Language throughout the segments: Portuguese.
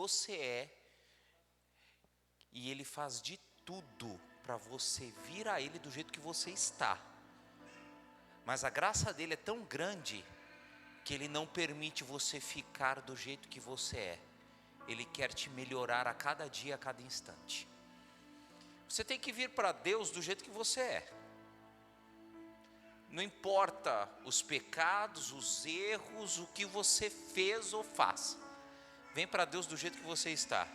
você é, e Ele faz de tudo para você vir a Ele do jeito que você está. Mas a graça dele é tão grande que Ele não permite você ficar do jeito que você é. Ele quer te melhorar a cada dia, a cada instante. Você tem que vir para Deus do jeito que você é. Não importa os pecados, os erros, o que você fez ou faz. Vem para Deus do jeito que você está.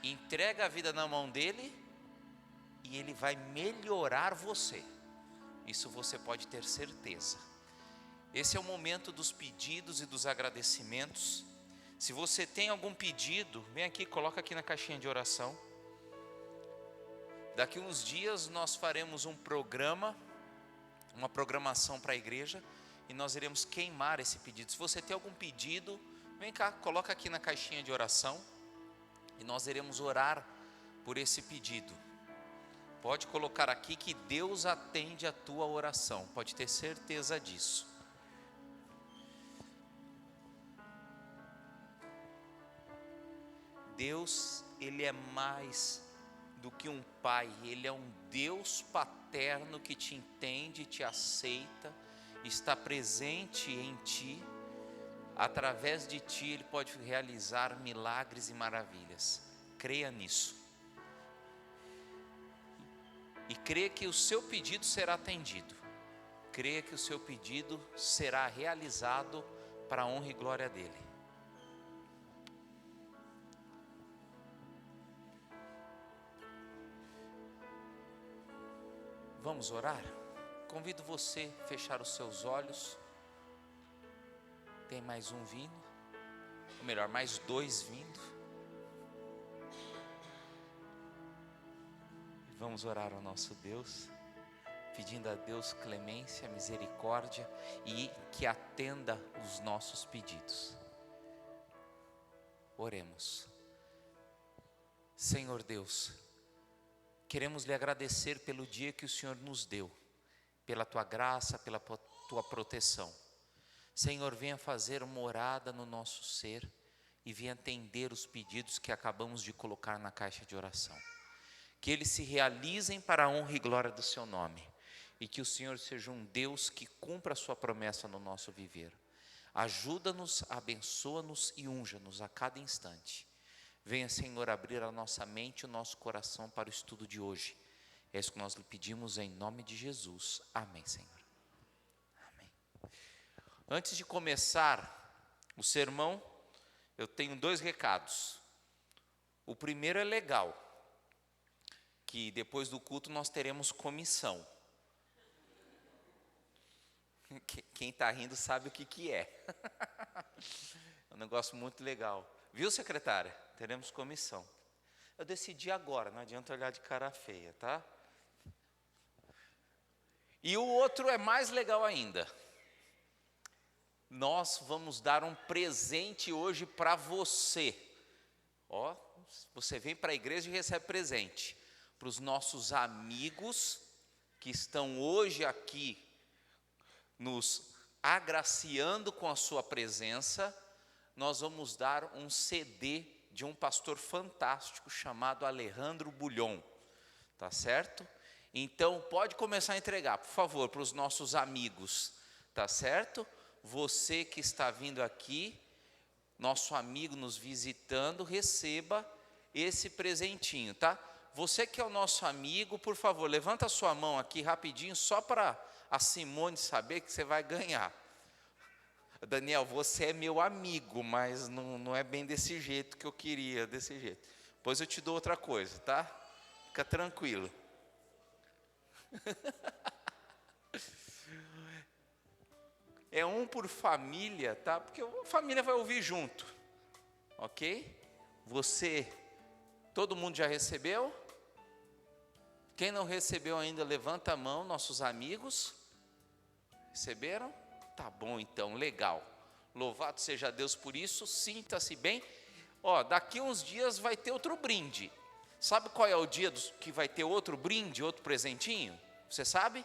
Entrega a vida na mão dele e ele vai melhorar você. Isso você pode ter certeza. Esse é o momento dos pedidos e dos agradecimentos. Se você tem algum pedido, vem aqui, coloca aqui na caixinha de oração. Daqui uns dias nós faremos um programa, uma programação para a igreja, e nós iremos queimar esse pedido. Se você tem algum pedido, vem cá, coloca aqui na caixinha de oração, e nós iremos orar por esse pedido. Pode colocar aqui que Deus atende a tua oração, pode ter certeza disso. Deus, Ele é mais do que um pai, Ele é um Deus paterno que te entende, te aceita, está presente em ti. Através de ti Ele pode realizar milagres e maravilhas. Creia nisso. E creia que o seu pedido será atendido. Creia que o seu pedido será realizado para a honra e glória dEle. Vamos orar? Convido você a fechar os seus olhos. Tem mais um vindo, ou melhor, mais dois vindo. Vamos orar ao nosso Deus, pedindo a Deus clemência, misericórdia e que atenda os nossos pedidos. Oremos. Senhor Deus, queremos lhe agradecer pelo dia que o Senhor nos deu, pela tua graça, pela tua proteção. Senhor, venha fazer morada no nosso ser e venha atender os pedidos que acabamos de colocar na caixa de oração. Que eles se realizem para a honra e glória do seu nome. E que o Senhor seja um Deus que cumpra a sua promessa no nosso viver. Ajuda-nos, abençoa-nos e unja-nos a cada instante. Venha, Senhor, abrir a nossa mente e o nosso coração para o estudo de hoje. É isso que nós lhe pedimos em nome de Jesus. Amém, Senhor. Amém. Antes de começar o sermão, eu tenho dois recados. O primeiro é legal, que depois do culto nós teremos comissão. Quem está rindo sabe o que é. É um negócio muito legal. Viu, secretária? Teremos comissão. Eu decidi agora, não adianta olhar de cara feia, tá? E o outro é mais legal ainda. Nós vamos dar um presente hoje para você. Ó, você vem para a igreja e recebe presente. Para os nossos amigos que estão hoje aqui nos agraciando com a sua presença, nós vamos dar um CD de um pastor fantástico chamado Alejandro Bulhon, tá certo? Então pode começar a entregar, por favor, para os nossos amigos, tá certo? Você que está vindo aqui, nosso amigo nos visitando, receba esse presentinho, tá? Você que é o nosso amigo, por favor, levanta a sua mão aqui rapidinho, só para a Simone saber que você vai ganhar. Daniel, você é meu amigo, mas não é bem desse jeito que eu queria, desse jeito. Depois eu te dou outra coisa, tá? Fica tranquilo. É um por família, tá? Porque a família vai ouvir junto, ok? Você, todo mundo já recebeu? Quem não recebeu ainda, levanta a mão, nossos amigos. Receberam? Tá bom então, legal. Louvado seja Deus por isso, sinta-se bem. Ó, daqui uns dias vai ter outro brinde. Sabe qual é o dia que vai ter outro brinde, outro presentinho? Você sabe?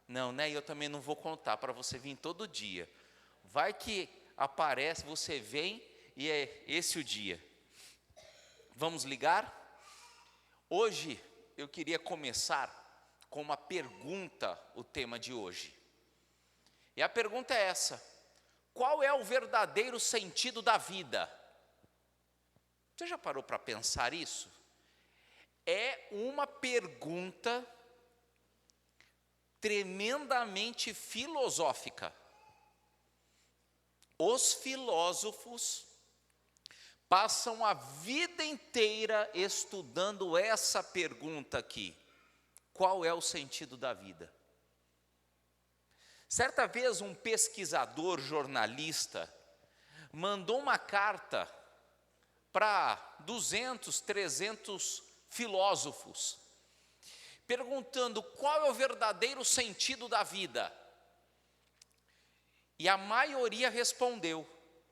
Não, né? Eu também não vou contar para você vir todo dia. Vai que aparece, você vem e é esse o dia. Vamos ligar? Hoje eu queria começar com uma pergunta, o tema de hoje. E a pergunta é essa: qual é o verdadeiro sentido da vida? Você já parou para pensar isso? É uma pergunta tremendamente filosófica. Os filósofos passam a vida inteira estudando essa pergunta aqui: qual é o sentido da vida? Certa vez um pesquisador jornalista mandou uma carta para 200, 300 filósofos, perguntando qual é o verdadeiro sentido da vida. E a maioria respondeu.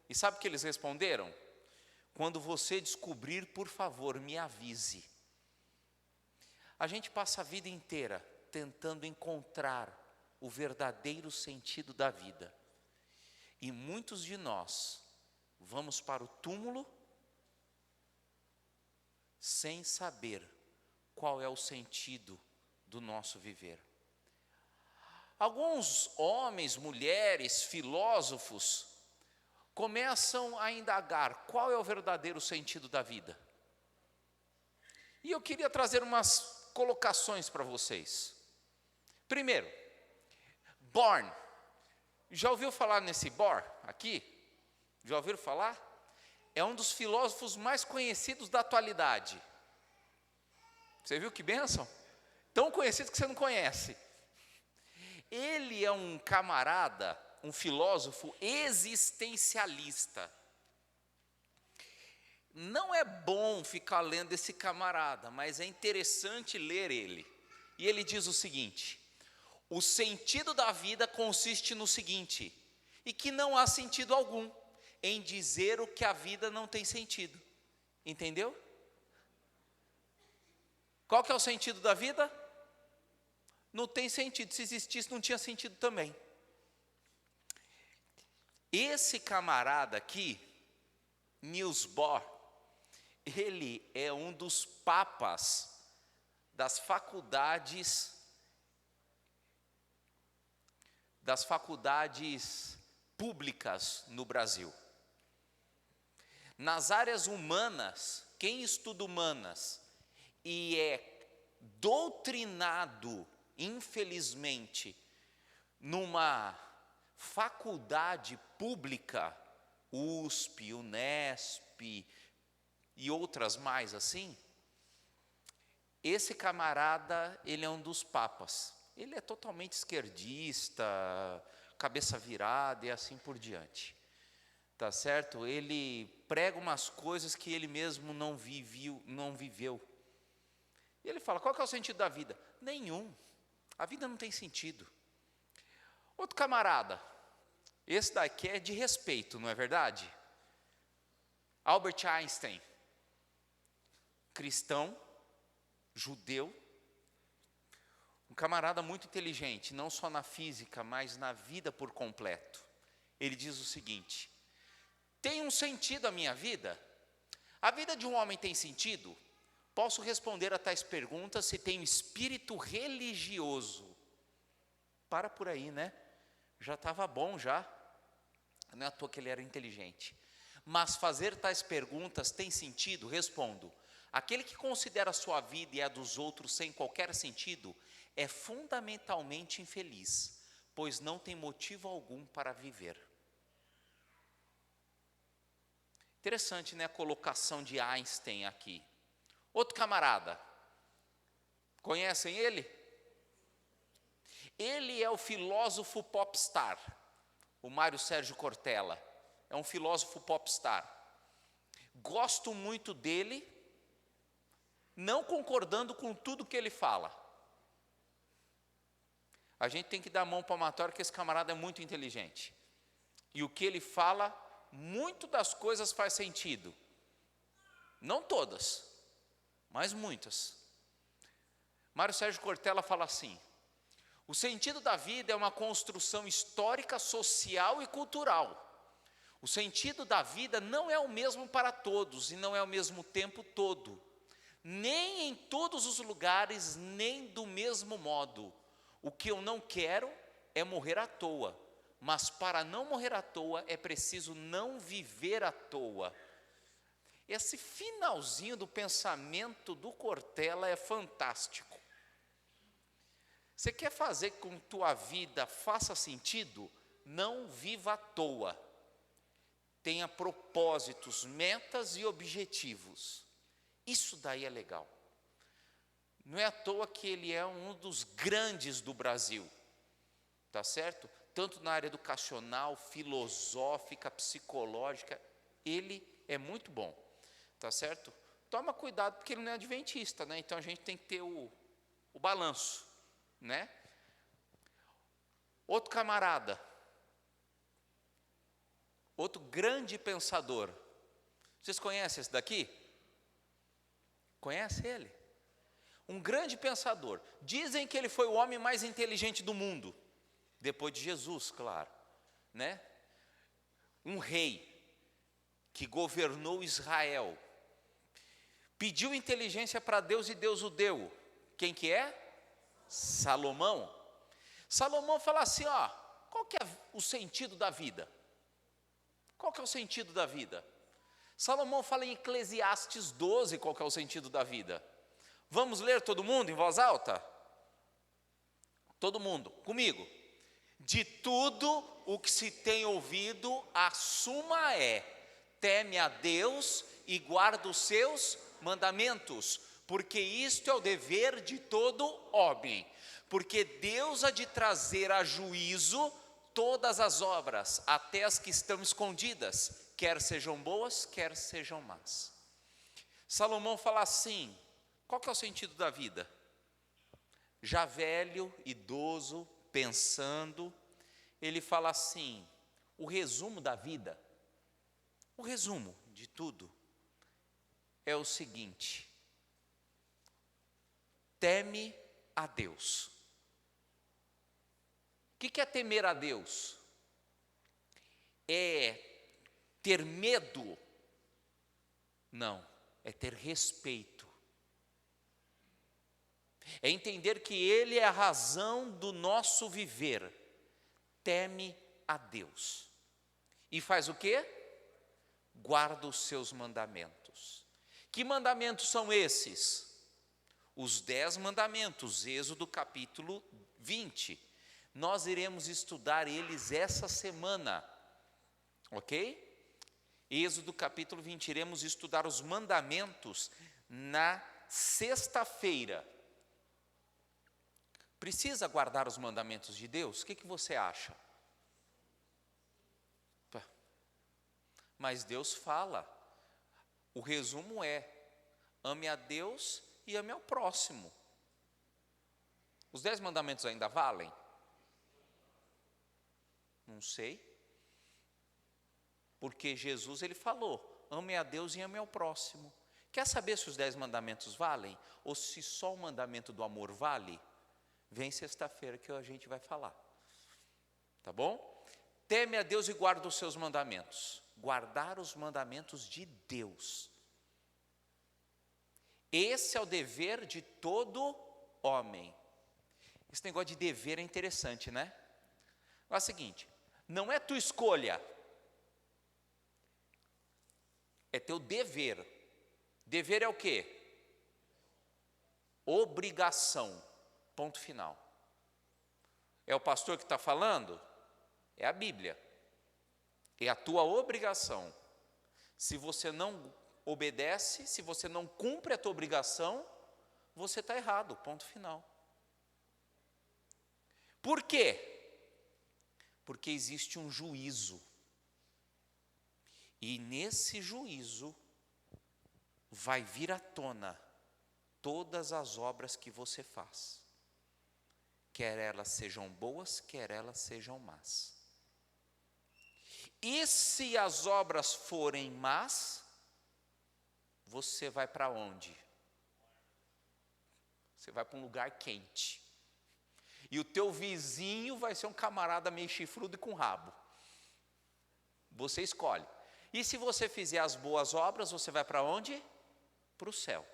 E sabe o que eles responderam? Quando você descobrir, por favor, me avise. A gente passa a vida inteira tentando encontrar o verdadeiro sentido da vida. E muitos de nós vamos para o túmulo sem saber qual é o sentido do nosso viver. Alguns homens, mulheres, filósofos começam a indagar qual é o verdadeiro sentido da vida. E eu queria trazer umas colocações para vocês. Primeiro, Born. Já ouviu falar nesse Bohr aqui? Já ouviram falar? É um dos filósofos mais conhecidos da atualidade. Você viu que bênção? Tão conhecido que você não conhece. Ele é um camarada, um filósofo existencialista. Não é bom ficar lendo esse camarada, mas é interessante ler ele. E ele diz o seguinte: o sentido da vida consiste no seguinte, e que não há sentido algum em dizer o que a vida não tem sentido. Entendeu? Qual que é o sentido da vida? Não tem sentido. Se existisse, não tinha sentido também. Esse camarada aqui, Niels Bohr, ele é um dos papas das faculdades públicas no Brasil. Nas áreas humanas, quem estuda humanas e é doutrinado, infelizmente, numa faculdade pública, USP, Unesp e outras mais assim, esse camarada, ele é um dos papas. Ele é totalmente esquerdista, cabeça virada e assim por diante. Tá certo? Ele prega umas coisas que ele mesmo não viveu. E ele fala: qual que é o sentido da vida? Nenhum. A vida não tem sentido. Outro camarada, esse daqui é de respeito, não é verdade? Albert Einstein, cristão, judeu, um camarada muito inteligente, não só na física, mas na vida por completo. Ele diz o seguinte: tem um sentido a minha vida? A vida de um homem tem sentido? Posso responder a tais perguntas se tenho espírito religioso. Para por aí, né? Já estava bom já. Não é à toa que ele era inteligente. Mas fazer tais perguntas tem sentido? Respondo: aquele que considera a sua vida e a dos outros sem qualquer sentido é fundamentalmente infeliz, pois não tem motivo algum para viver. Interessante, né, a colocação de Einstein aqui. Outro camarada, conhecem ele? Ele é o filósofo popstar, o Mário Sérgio Cortella. É um filósofo popstar. Gosto muito dele, não concordando com tudo que ele fala. A gente tem que dar a mão palmatória, porque esse camarada é muito inteligente. E o que ele fala, muito das coisas faz sentido. Não todas, mas muitas. Mário Sérgio Cortella fala assim: o sentido da vida é uma construção histórica, social e cultural. O sentido da vida não é o mesmo para todos e não é o mesmo tempo todo, nem em todos os lugares, nem do mesmo modo. O que eu não quero é morrer à toa, mas para não morrer à toa é preciso não viver à toa. Esse finalzinho do pensamento do Cortella é fantástico. Você quer fazer com que tua vida faça sentido? Não viva à toa. Tenha propósitos, metas e objetivos. Isso daí é legal. Não é à toa que ele é um dos grandes do Brasil, tá certo? Tanto na área educacional, filosófica, psicológica, ele é muito bom, tá certo? Toma cuidado porque ele não é adventista, né? Então a gente tem que ter o balanço, né? Outro camarada, outro grande pensador. Vocês conhecem esse daqui? Conhece ele? Um grande pensador. Dizem que ele foi o homem mais inteligente do mundo, depois de Jesus, claro, né? Um rei que governou Israel, pediu inteligência para Deus e Deus o deu. Quem que é? Salomão. Salomão fala assim, ó, qual que é o sentido da vida? Qual que é o sentido da vida? Salomão fala em Eclesiastes 12, qual que é o sentido da vida? Vamos ler todo mundo em voz alta? Todo mundo, comigo. De tudo o que se tem ouvido, a suma é: teme a Deus e guarda os seus mandamentos, porque isto é o dever de todo homem. Porque Deus há de trazer a juízo todas as obras, até as que estão escondidas, quer sejam boas, quer sejam más. Salomão fala assim, qual que é o sentido da vida? Já velho, idoso, pensando, ele fala assim, o resumo da vida, o resumo de tudo, é o seguinte: teme a Deus. O que é temer a Deus? É ter medo? Não, é ter respeito. É entender que Ele é a razão do nosso viver. Teme a Deus. E faz o quê? Guarda os seus mandamentos. Que mandamentos são esses? Os 10 mandamentos, Êxodo capítulo 20. Nós iremos estudar eles essa semana, ok? Êxodo capítulo 20, iremos estudar os mandamentos na sexta-feira. Precisa guardar os mandamentos de Deus? O que você acha? Mas Deus fala, o resumo é, ame a Deus e ame ao próximo. Os 10 mandamentos ainda valem? Não sei. Porque Jesus, ele falou, ame a Deus e ame ao próximo. Quer saber se os 10 mandamentos valem? Ou se só o mandamento do amor vale? Vem sexta-feira que a gente vai falar. Tá bom? Teme a Deus e guarda os seus mandamentos. Guardar os mandamentos de Deus. Esse é o dever de todo homem. Esse negócio de dever é interessante, né? É o seguinte, não é tua escolha, é teu dever. Dever é o quê? Obrigação, ponto final. É o pastor que está falando? É a Bíblia. É a tua obrigação. Se você não obedece, se você não cumpre a tua obrigação, você está errado, ponto final. Por quê? Porque existe um juízo. E nesse juízo vai vir à tona todas as obras que você faz. Quer elas sejam boas, quer elas sejam más. E se as obras forem más, você vai para onde? Você vai para um lugar quente. E o teu vizinho vai ser um camarada meio chifrudo e com rabo. Você escolhe. E se você fizer as boas obras, você vai para onde? Para o céu.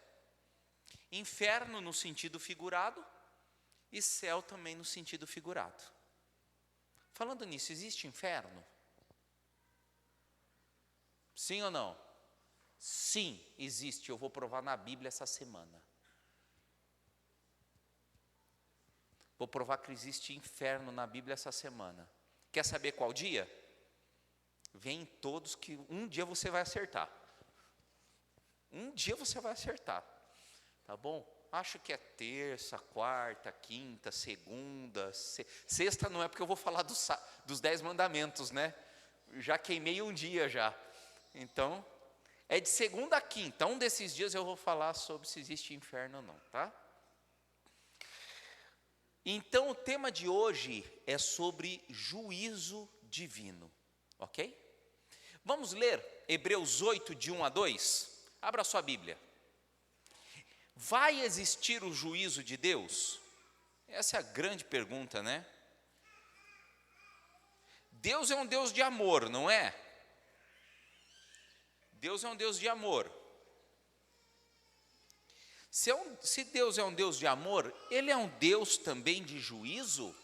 Inferno no sentido figurado e céu também no sentido figurado. Falando nisso, existe inferno? Sim ou não? Sim, existe. Eu vou provar na Bíblia essa semana. Vou provar que existe inferno na Bíblia essa semana. Quer saber qual dia? Vem todos que um dia você vai acertar. Um dia você vai acertar. Tá bom? Acho que é terça, quarta, quinta, segunda, sexta não é, porque eu vou falar dos 10 mandamentos, né? Já queimei um dia já. Então, é de segunda a quinta. Um desses dias eu vou falar sobre se existe inferno ou não, tá? Então, o tema de hoje é sobre juízo divino, ok? Vamos ler Hebreus 8, de 1 a 2? Abra sua Bíblia. Vai existir o juízo de Deus? Essa é a grande pergunta, né? Deus é um Deus de amor, não é? Deus é um Deus de amor. Se Deus é um Deus de amor, Ele é um Deus também de juízo?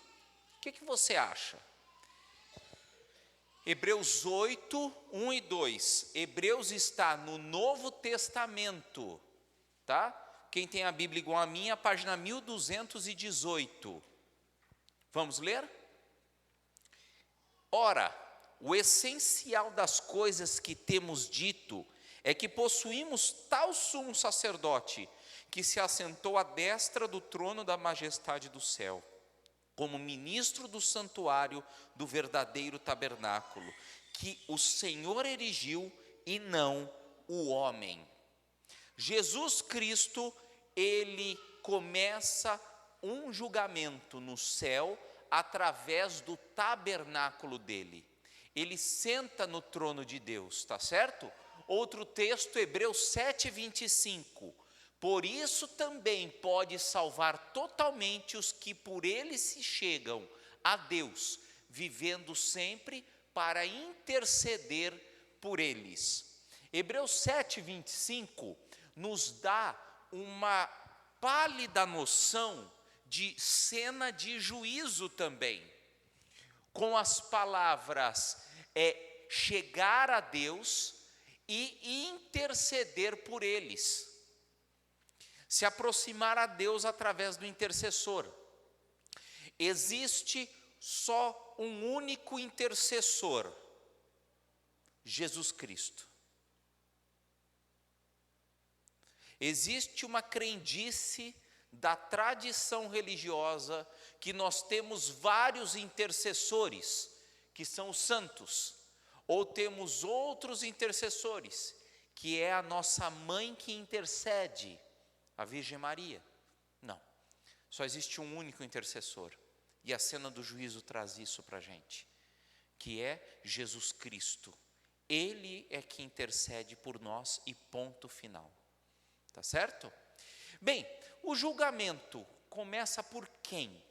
O que você acha? Hebreus 8, 1 e 2. Hebreus está no Novo Testamento, tá? Quem tem a Bíblia igual a minha, página 1218. Vamos ler? Ora, o essencial das coisas que temos dito é que possuímos tal sumo sacerdote que se assentou à destra do trono da majestade do céu, como ministro do santuário do verdadeiro tabernáculo, que o Senhor erigiu e não o homem. Jesus Cristo, Ele começa um julgamento no céu através do tabernáculo dele. Ele senta no trono de Deus, tá certo? Outro texto, Hebreus 7, 25. Por isso também pode salvar totalmente os que por ele se chegam a Deus, vivendo sempre para interceder por eles. Hebreus 7, 25 nos dá uma pálida noção de cena de juízo também, com as palavras chegar a Deus e interceder por eles, se aproximar a Deus através do intercessor. Existe só um único intercessor, Jesus Cristo. Existe uma crendice da tradição religiosa que nós temos vários intercessores, que são os santos, ou temos outros intercessores, que é a nossa mãe que intercede, a Virgem Maria. Não, só existe um único intercessor, e a cena do juízo traz isso para a gente, que é Jesus Cristo. Ele é que intercede por nós e ponto final. Tá certo? Bem, o julgamento começa por quem?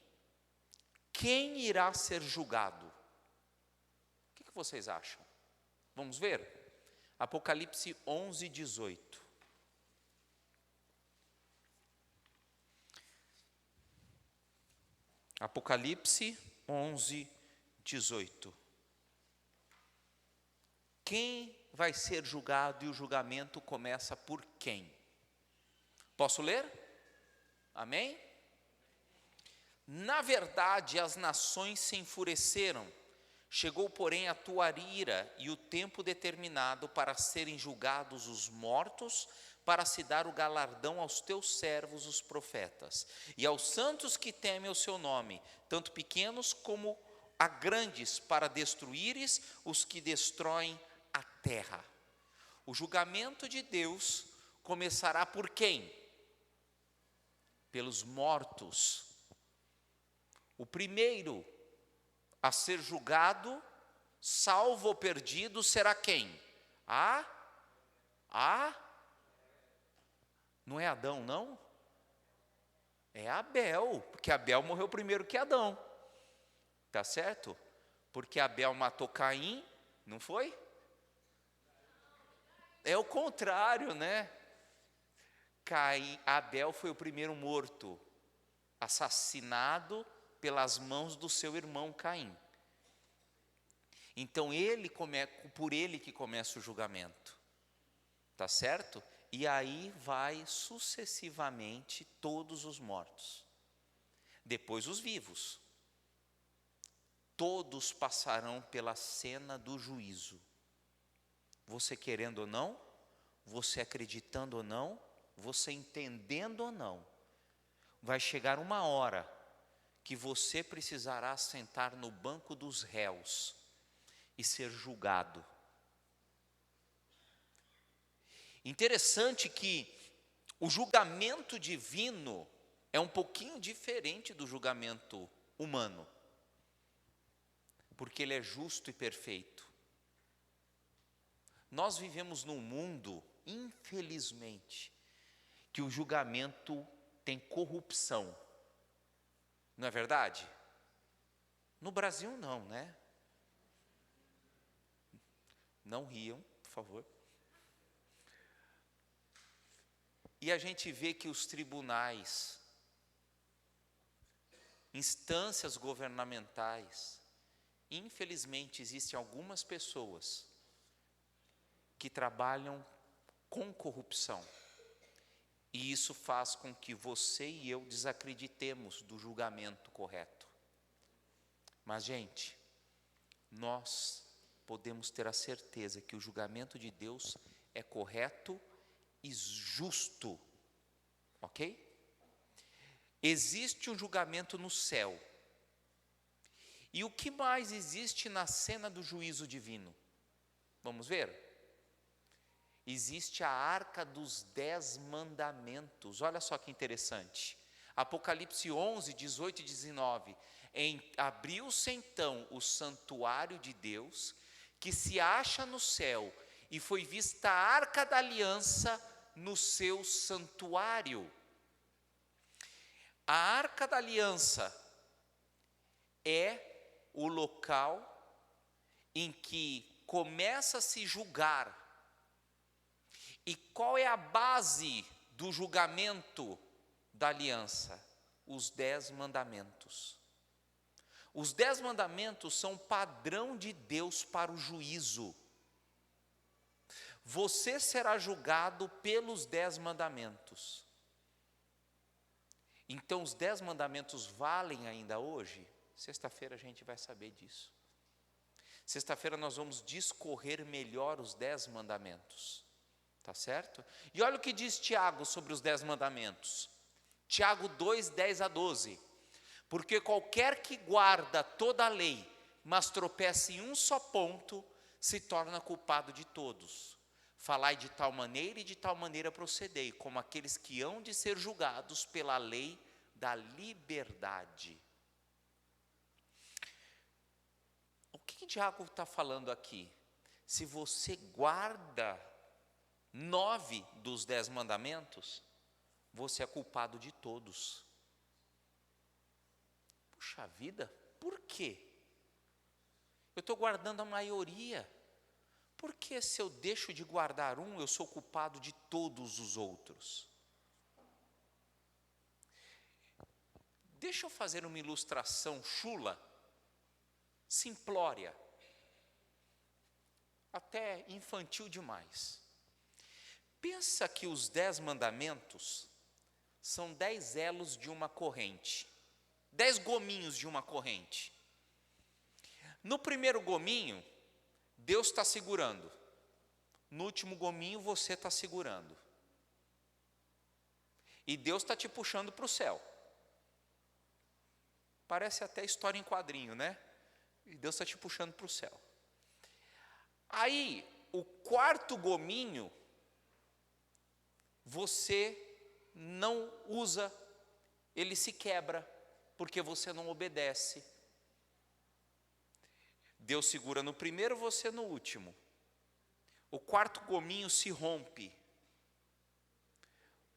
Quem irá ser julgado? O que vocês acham? Vamos ver? Apocalipse 11, 18. Apocalipse 11, 18. Quem vai ser julgado e o julgamento começa por quem? Posso ler? Amém? Na verdade, as nações se enfureceram. Chegou, porém, a tua ira e o tempo determinado para serem julgados os mortos, para se dar o galardão aos teus servos, os profetas, e aos santos que temem o seu nome, tanto pequenos como a grandes, para destruíres os que destroem a terra. O julgamento de Deus começará por quem? Pelos mortos. O primeiro a ser julgado, salvo ou perdido, será quem? Não é Adão, não? É Abel, porque Abel morreu primeiro que Adão. Tá certo? Porque Abel matou Caim Não foi? É o contrário, né? Abel foi o primeiro morto, assassinado pelas mãos do seu irmão Caim. Então por ele que começa o julgamento, tá certo? E aí vai sucessivamente todos os mortos, depois os vivos. Todos passarão pela cena do juízo. Você querendo ou não, você acreditando ou não, você entendendo ou não, vai chegar uma hora que você precisará sentar no banco dos réus e ser julgado. Interessante que o julgamento divino é um pouquinho diferente do julgamento humano, porque ele é justo e perfeito. Nós vivemos num mundo, infelizmente, que o julgamento tem corrupção. Não é verdade? No Brasil não, né? Não riam, por favor. E a gente vê que os tribunais, instâncias governamentais, infelizmente existem algumas pessoas que trabalham com corrupção. E isso faz com que você e eu desacreditemos do julgamento correto. Mas, gente, nós podemos ter a certeza que o julgamento de Deus é correto e justo, ok? Existe um julgamento no céu. E o que mais existe na cena do juízo divino? Vamos ver? Existe a arca dos 10 mandamentos. Olha só que interessante. Apocalipse 11, 18 e 19. Abriu-se então o santuário de Deus, que se acha no céu, e foi vista a arca da aliança no seu santuário. A arca da aliança é o local em que começa a se julgar. E qual é a base do julgamento da aliança? Os 10 mandamentos. Os 10 mandamentos são padrão de Deus para o juízo. Você será julgado pelos 10 mandamentos. Então os 10 mandamentos valem ainda hoje? Sexta-feira a gente vai saber disso. Sexta-feira nós vamos discorrer melhor os 10 mandamentos. Tá certo? E olha o que diz Tiago sobre os 10 mandamentos. Tiago 2, 10 a 12. Porque qualquer que guarda toda a lei, mas tropeça em um só ponto, se torna culpado de todos. Falai de tal maneira e de tal maneira procedei, como aqueles que hão de ser julgados pela lei da liberdade. O que Tiago está falando aqui? Se você guarda 9 dos 10 mandamentos, você é culpado de todos. Puxa vida, por quê? Eu estou guardando a maioria. Por que se eu deixo de guardar um, eu sou culpado de todos os outros? Deixa eu fazer uma ilustração chula, simplória, até infantil demais. Pensa que os 10 mandamentos são 10 elos de uma corrente, 10 gominhos de uma corrente. No primeiro gominho, Deus está segurando. No último gominho, você está segurando. E Deus está te puxando para o céu. Parece até história em quadrinho, né? E Deus está te puxando para o céu. Aí, o quarto gominho, você não usa, ele se quebra, porque você não obedece. Deus segura no primeiro, você no último. O quarto gominho se rompe.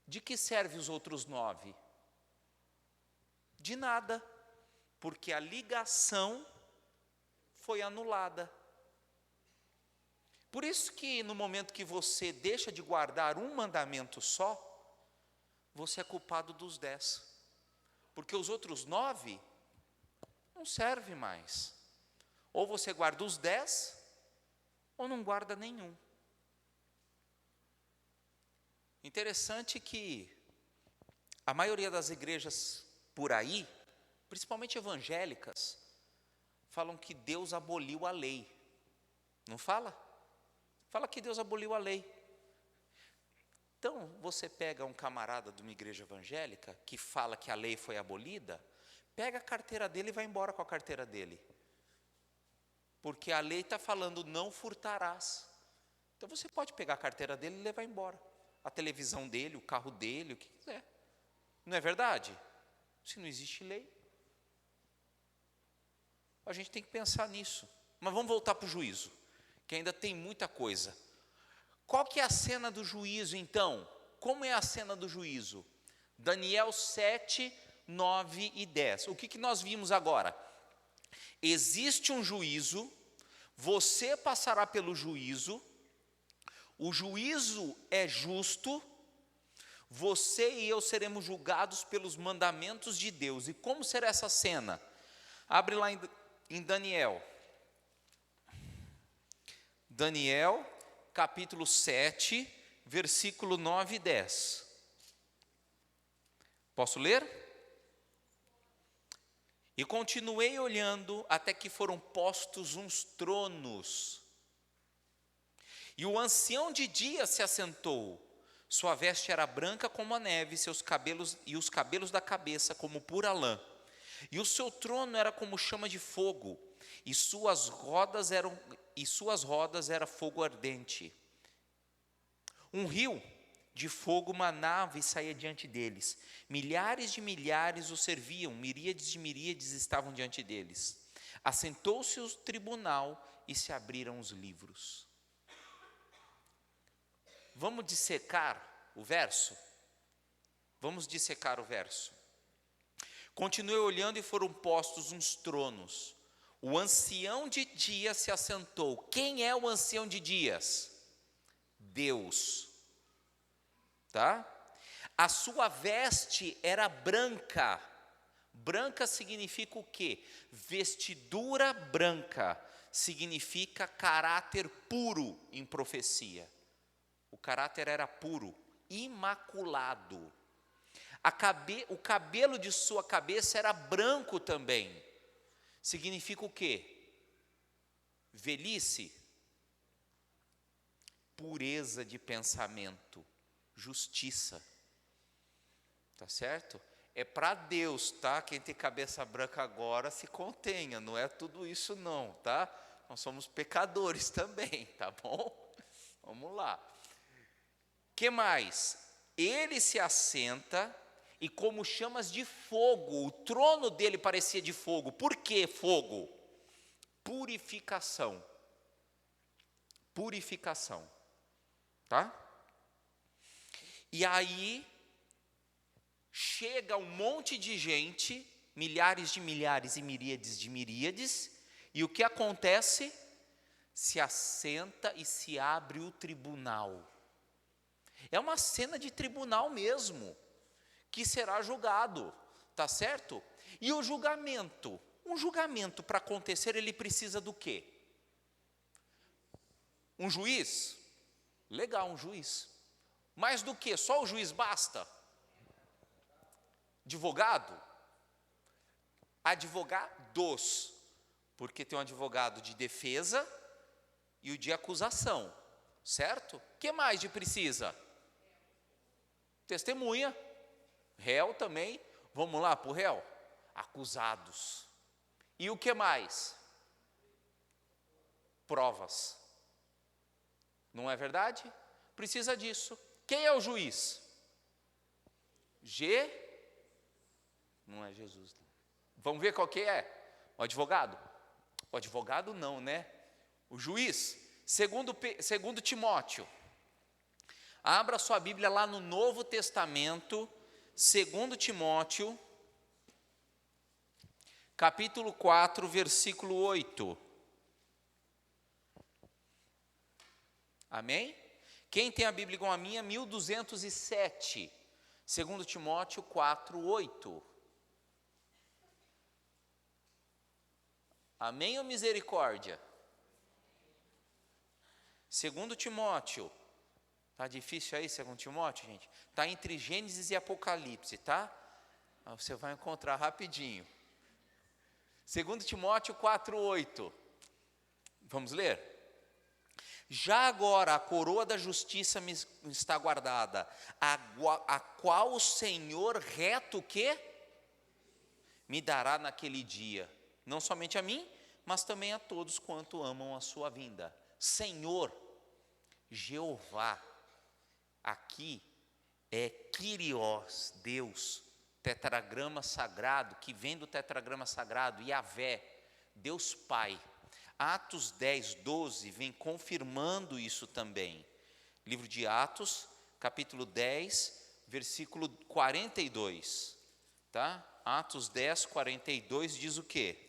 De que serve os outros 9? De nada, porque a ligação foi anulada. Por isso que no momento que você deixa de guardar um mandamento só, você é culpado dos 10. Porque os outros 9 não servem mais. Ou você guarda os 10, ou não guarda nenhum. Interessante que a maioria das igrejas por aí, principalmente evangélicas, falam que Deus aboliu a lei. Não fala? Fala que Deus aboliu a lei. Então, você pega um camarada de uma igreja evangélica que fala que a lei foi abolida, pega a carteira dele e vai embora com a carteira dele. Porque a lei está falando não furtarás. Então você pode pegar a carteira dele e levar embora. A televisão dele, o carro dele, o que quiser. Não é verdade? Se não existe lei. A gente tem que pensar nisso. Mas vamos voltar para o juízo, que ainda tem muita coisa. Qual que é a cena do juízo então? Como é a cena do juízo? Daniel 7, 9 e 10. O que nós vimos agora? Existe um juízo, você passará pelo juízo, o juízo é justo, você e eu seremos julgados pelos mandamentos de Deus. E como será essa cena? Abre lá em Daniel. Daniel, capítulo 7, versículo 9 e 10. Posso ler? E continuei olhando até que foram postos uns tronos. E o ancião de dia se assentou. Sua veste era branca como a neve, seus cabelos e os cabelos da cabeça como pura lã. E o seu trono era como chama de fogo, e suas rodas era fogo ardente. Um rio de fogo manava e saía diante deles. Milhares de milhares o serviam, miríades de miríades estavam diante deles. Assentou-se o tribunal e se abriram os livros. Vamos dissecar o verso? Vamos dissecar o verso. Continuei olhando e foram postos uns tronos. O ancião de dias se assentou. Quem é o ancião de dias? Deus. Tá? A sua veste era branca. Branca significa o quê? Vestidura branca significa caráter puro em profecia. O caráter era puro, imaculado. O cabelo de sua cabeça era branco também. Significa o quê? Velhice, pureza de pensamento, justiça. Tá certo? É para Deus, tá? Quem tem cabeça branca agora se contenha, não é tudo isso não, tá? Nós somos pecadores também, tá bom? Vamos lá. Que mais? Ele se assenta e como chamas de fogo, o trono dele parecia de fogo. Por que fogo? Purificação. Purificação. Tá? E aí chega um monte de gente, milhares de milhares e miríades de miríades, e o que acontece? Se assenta e se abre o tribunal. É uma cena de tribunal mesmo, que será julgado, tá certo? E o julgamento? Um julgamento para acontecer, ele precisa do quê? Um juiz? Legal, um juiz. Mais do que? Só o juiz basta? Advogado? Advogados, porque tem um advogado de defesa e o de acusação, certo? O que mais de precisa? Testemunha, réu também, vamos lá para o réu? Acusados. E o que mais? Provas. Não é verdade? Precisa disso. Quem é o juiz? Não é Jesus. Vamos ver qual que é? O advogado? O advogado não, né? O juiz. Segundo Timóteo. Abra sua Bíblia lá no Novo Testamento, 2 Timóteo, capítulo 4, versículo 8. Amém? Quem tem a Bíblia igual a minha, 1207. 2 Timóteo 4:8. Amém ou misericórdia? 2 Timóteo. Tá difícil aí, 2 Timóteo, gente? Tá entre Gênesis e Apocalipse, tá? Você vai encontrar rapidinho. 2 Timóteo 4:8. Vamos ler? Já agora a coroa da justiça me está guardada, a qual o Senhor reto que me dará naquele dia, não somente a mim, mas também a todos quanto amam a sua vinda. Senhor, Jeová, aqui é Kyrios, Deus, tetragrama sagrado, que vem do tetragrama sagrado, Yahvé, Deus Pai. Atos 10:12 vem confirmando isso também. Livro de Atos, capítulo 10, versículo 42. Tá? Atos 10:42 diz o quê?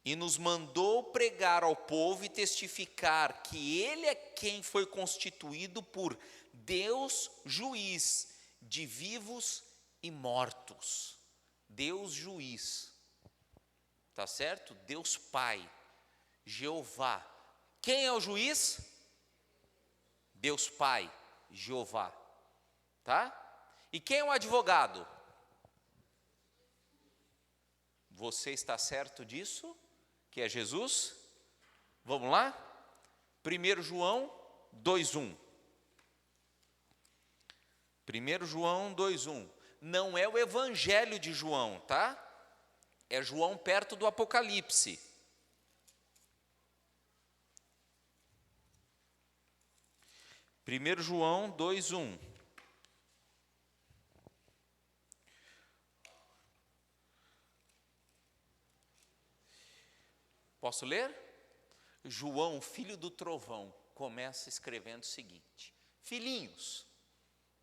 E nos mandou pregar ao povo e testificar que ele é quem foi constituído por Deus juiz de vivos e mortos. Deus juiz, tá certo? Deus Pai, Jeová. Quem é o juiz? Deus Pai, Jeová, tá? E quem é o advogado? Você está certo disso? Que é Jesus? Vamos lá? 1 João 2:1. 1 João 2:1. Não é o evangelho de João, tá? É João perto do Apocalipse. Primeiro João 2:1. Posso ler? João, filho do trovão, começa escrevendo o seguinte: filhinhos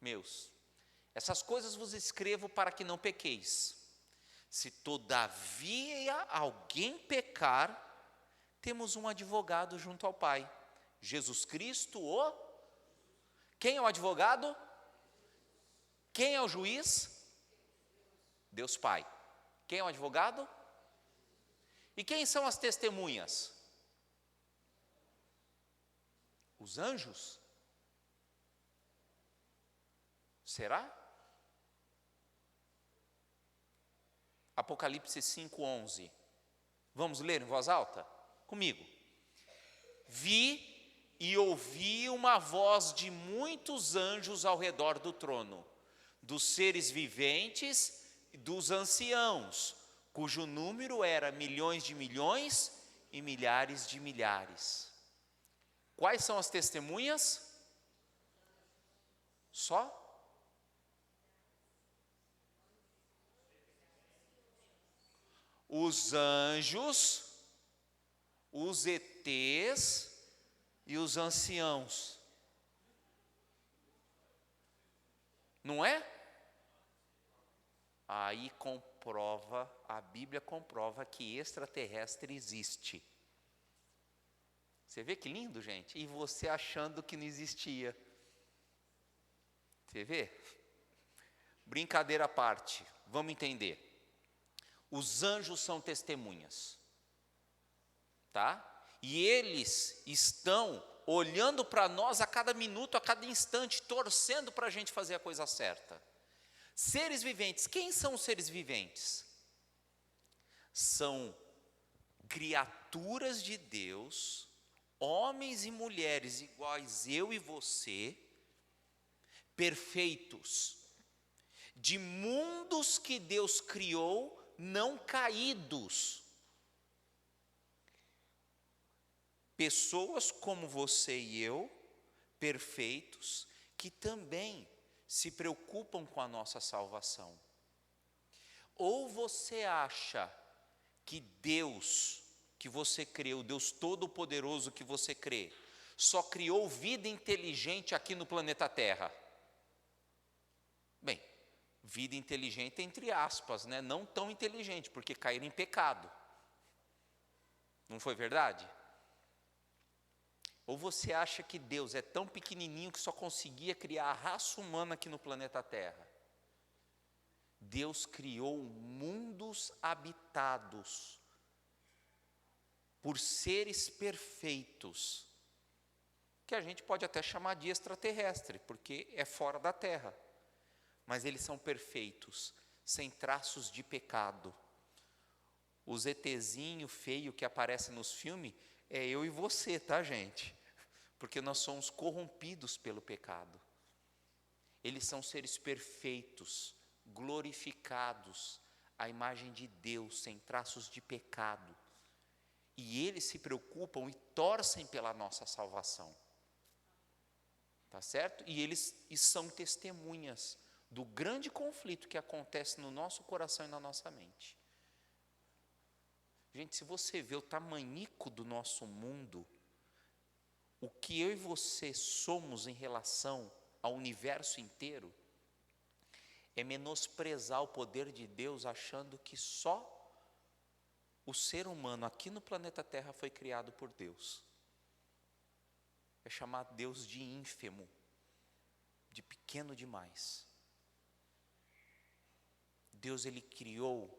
meus, essas coisas vos escrevo para que não pequeis. Se todavia alguém pecar, temos um advogado junto ao Pai, Jesus Cristo, Quem é o advogado? Quem é o juiz? Deus Pai. Quem é o advogado? E quem são as testemunhas? Os anjos? Será? Apocalipse 5:11. Vamos ler em voz alta? Comigo. Vi e ouvi uma voz de muitos anjos ao redor do trono, dos seres viventes e dos anciãos, cujo número era milhões de milhões e milhares de milhares. Quais são as testemunhas? Só? Os anjos, os ETs e os anciãos. Não é? Aí comprova, a Bíblia comprova que extraterrestre existe. Você vê que lindo, gente? E você achando que não existia. Você vê? Brincadeira à parte, vamos entender. Os anjos são testemunhas, tá? E eles estão olhando para nós a cada minuto, a cada instante, torcendo para a gente fazer a coisa certa. Seres viventes, quem são os seres viventes? São criaturas de Deus, homens e mulheres iguais eu e você, perfeitos, de mundos que Deus criou, não caídos. Pessoas como você e eu, perfeitos, que também se preocupam com a nossa salvação. Ou você acha que Deus, que você crê, o Deus Todo-Poderoso que você crê, só criou vida inteligente aqui no planeta Terra? Bem, vida inteligente entre aspas, né? Não tão inteligente, porque caíram em pecado. Não foi verdade? Ou você acha que Deus é tão pequenininho que só conseguia criar a raça humana aqui no planeta Terra? Deus criou mundos habitados por seres perfeitos, que a gente pode até chamar de extraterrestre, porque é fora da Terra. Mas eles são perfeitos, sem traços de pecado. Os ETzinho feio que aparece nos filmes é eu e você, tá, gente? Porque nós somos corrompidos pelo pecado. Eles são seres perfeitos, glorificados, à imagem de Deus, sem traços de pecado. E eles se preocupam e torcem pela nossa salvação. Tá certo? E eles são testemunhas do grande conflito que acontece no nosso coração e na nossa mente. Gente, se você vê o tamanico do nosso mundo, o que eu e você somos em relação ao universo inteiro, é menosprezar o poder de Deus, achando que só o ser humano aqui no planeta Terra foi criado por Deus. É chamar Deus de ínfimo, de pequeno demais. Deus, ele criou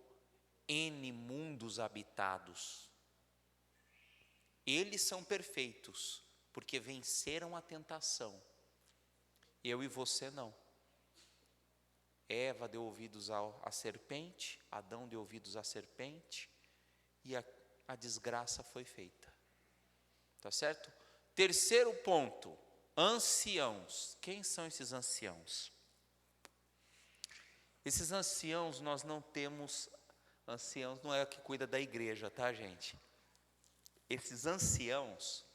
N mundos habitados. Eles são perfeitos, porque venceram a tentação. Eu e você não. Eva deu ouvidos à serpente, Adão deu ouvidos à serpente, e a desgraça foi feita. Tá certo? Terceiro ponto, anciãos. Quem são esses anciãos? Esses anciãos, nós não temos, anciãos não é o que cuida da igreja, tá, gente? Esses anciãos,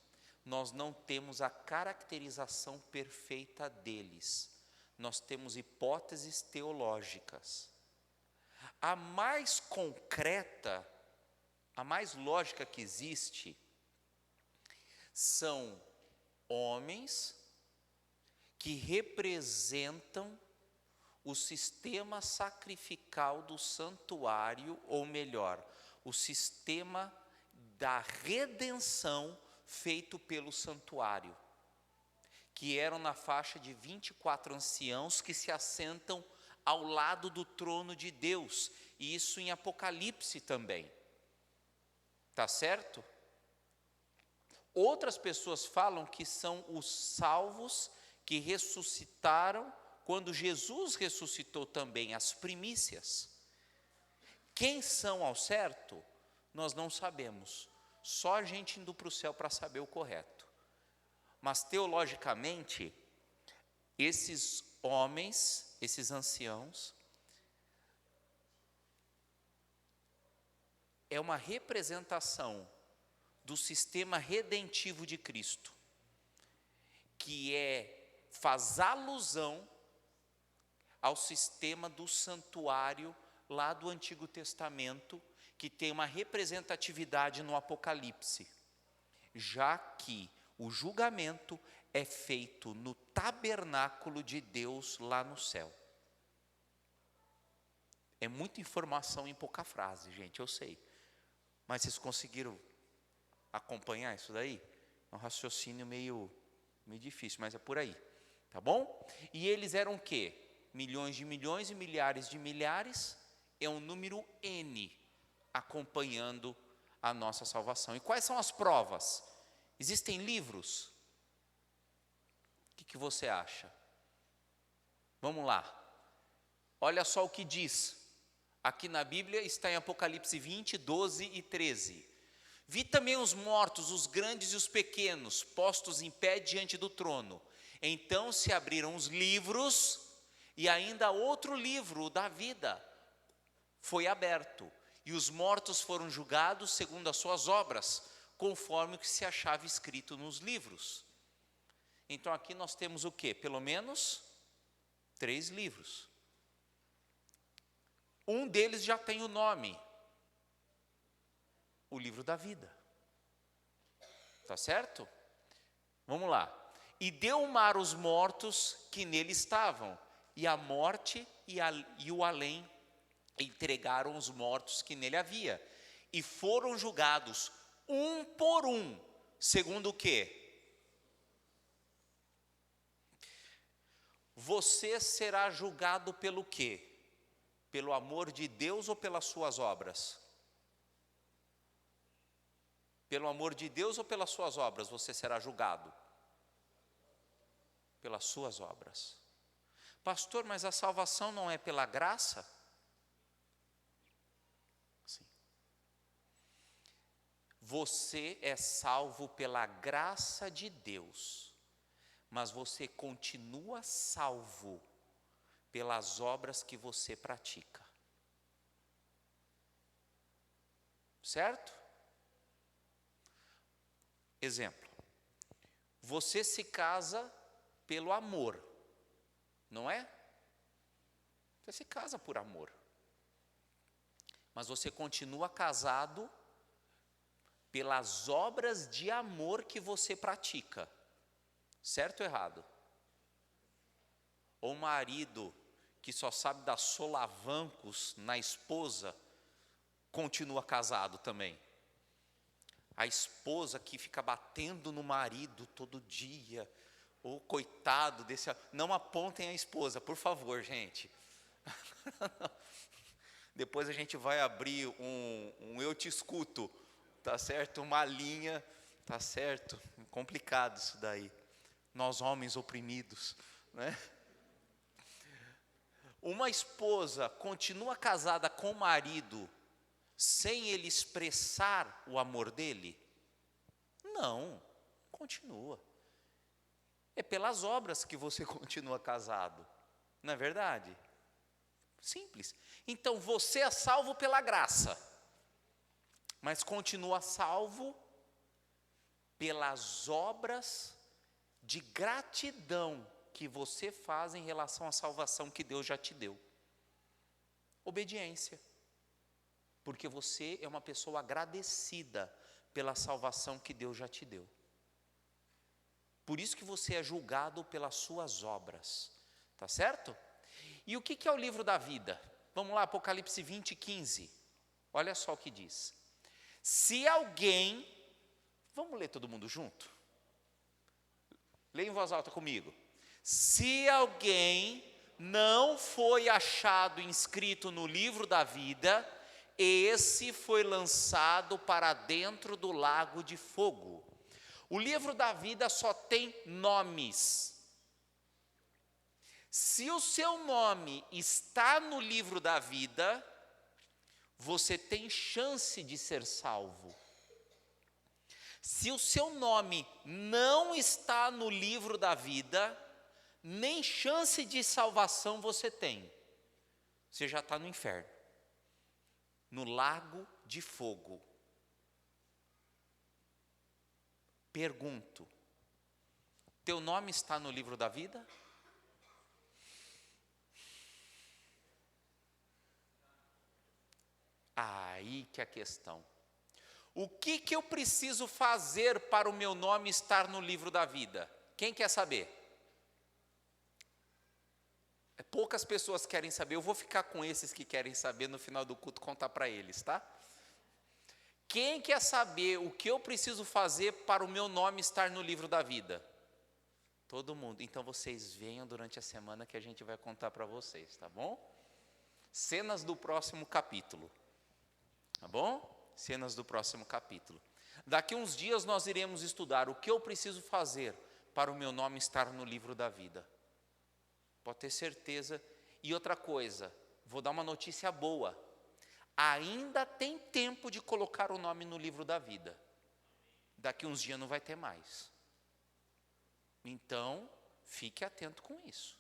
nós não temos a caracterização perfeita deles. Nós temos hipóteses teológicas. A mais concreta, a mais lógica que existe, são homens que representam o sistema sacrificial do santuário, ou melhor, o sistema da redenção feito pelo santuário, que eram na faixa de 24 anciãos que se assentam ao lado do trono de Deus, e isso em Apocalipse também. Tá certo? Outras pessoas falam que são os salvos que ressuscitaram quando Jesus ressuscitou também, as primícias. Quem são ao certo? Nós não sabemos. Só a gente indo para o céu para saber o correto. Mas teologicamente, esses homens, esses anciãos, é uma representação do sistema redentivo de Cristo, que faz alusão ao sistema do santuário lá do Antigo Testamento, que tem uma representatividade no Apocalipse, já que o julgamento é feito no tabernáculo de Deus lá no céu. É muita informação em pouca frase, gente, eu sei. Mas vocês conseguiram acompanhar isso daí? É um raciocínio meio difícil, mas é por aí, tá bom? E eles eram o quê? Milhões de milhões e milhares de milhares, é um número N acompanhando a nossa salvação. E quais são as provas? Existem livros? O que você acha? Vamos lá. Olha só o que diz. Aqui na Bíblia está em Apocalipse 20, 12 e 13. Vi também os mortos, os grandes e os pequenos, postos em pé diante do trono. Então se abriram os livros, e ainda outro livro, o da vida, foi aberto. E os mortos foram julgados segundo as suas obras, conforme o que se achava escrito nos livros. Então aqui nós temos o quê? Pelo menos 3 livros. Um deles já tem o nome, o livro da vida. Tá certo? Vamos lá. E deu o mar os mortos que nele estavam, e a morte e o além entregaram os mortos que nele havia, e foram julgados um por um, segundo o quê? Você será julgado pelo quê? Pelo amor de Deus ou pelas suas obras? Pelo amor de Deus ou pelas suas obras você será julgado? Pelas suas obras. Pastor, mas a salvação não é pela graça? Sim. Você é salvo pela graça de Deus, mas você continua salvo pelas obras que você pratica. Certo? Exemplo. Você se casa pelo amor, não é? Você se casa por amor. Mas você continua casado pelas obras de amor que você pratica. Certo ou errado? Ou o marido que só sabe dar solavancos na esposa, continua casado também. A esposa que fica batendo no marido todo dia, ou coitado desse... Não apontem a esposa, por favor, gente. Depois a gente vai abrir um eu te escuto, tá certo? Uma linha, tá certo? Complicado isso daí. Nós homens oprimidos, né? Uma esposa continua casada com o marido sem ele expressar o amor dele? Não, continua. É pelas obras que você continua casado, não é verdade? Simples. Então você é salvo pela graça, mas continua salvo pelas obras de gratidão que você faz em relação à salvação que Deus já te deu. Obediência. Porque você é uma pessoa agradecida pela salvação que Deus já te deu. Por isso que você é julgado pelas suas obras. Tá certo? E o que é o livro da vida? Vamos lá, Apocalipse 20, 15. Olha só o que diz. Se alguém... Vamos ler todo mundo junto? Leia em voz alta comigo. Se alguém não foi achado inscrito no livro da vida, esse foi lançado para dentro do lago de fogo. O livro da vida só tem nomes. Se o seu nome está no livro da vida, você tem chance de ser salvo. Se o seu nome não está no livro da vida, nem chance de salvação você tem. Você já está no inferno, no lago de fogo. Pergunto, teu nome está no livro da vida? Aí que é a questão. O que eu preciso fazer para o meu nome estar no livro da vida? Quem quer saber? Poucas pessoas querem saber, eu vou ficar com esses que querem saber no final do culto, contar para eles, tá? Quem quer saber o que eu preciso fazer para o meu nome estar no livro da vida? Todo mundo. Então vocês venham durante a semana que a gente vai contar para vocês, tá bom? Cenas do próximo capítulo, tá bom? Cenas do próximo capítulo. Daqui uns dias nós iremos estudar o que eu preciso fazer para o meu nome estar no livro da vida. Pode ter certeza. E outra coisa, vou dar uma notícia boa. Ainda tem tempo de colocar o nome no livro da vida. Daqui uns dias não vai ter mais. Então, fique atento com isso,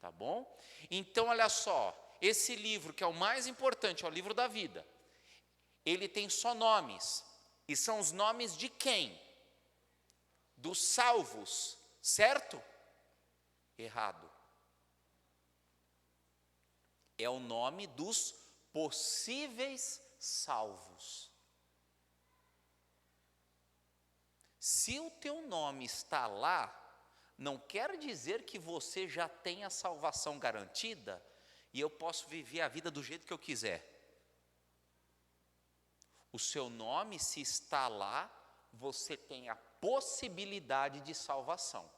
tá bom? Então, olha só, esse livro que é o mais importante, é o livro da vida. Ele tem só nomes, e são os nomes de quem? Dos salvos, certo? Errado. É o nome dos possíveis salvos. Se o teu nome está lá, não quer dizer que você já tem a salvação garantida e eu posso viver a vida do jeito que eu quiser. O seu nome, se está lá, você tem a possibilidade de salvação.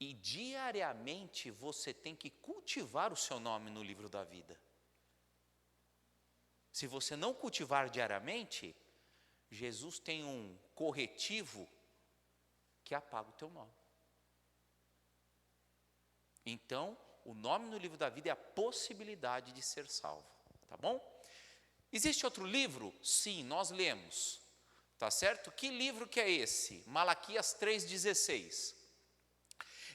E diariamente você tem que cultivar o seu nome no livro da vida. Se você não cultivar diariamente, Jesus tem um corretivo que apaga o teu nome. Então, o nome no livro da vida é a possibilidade de ser salvo, tá bom? Existe outro livro? Sim, nós lemos, tá certo? Que livro que é esse? Malaquias 3,16.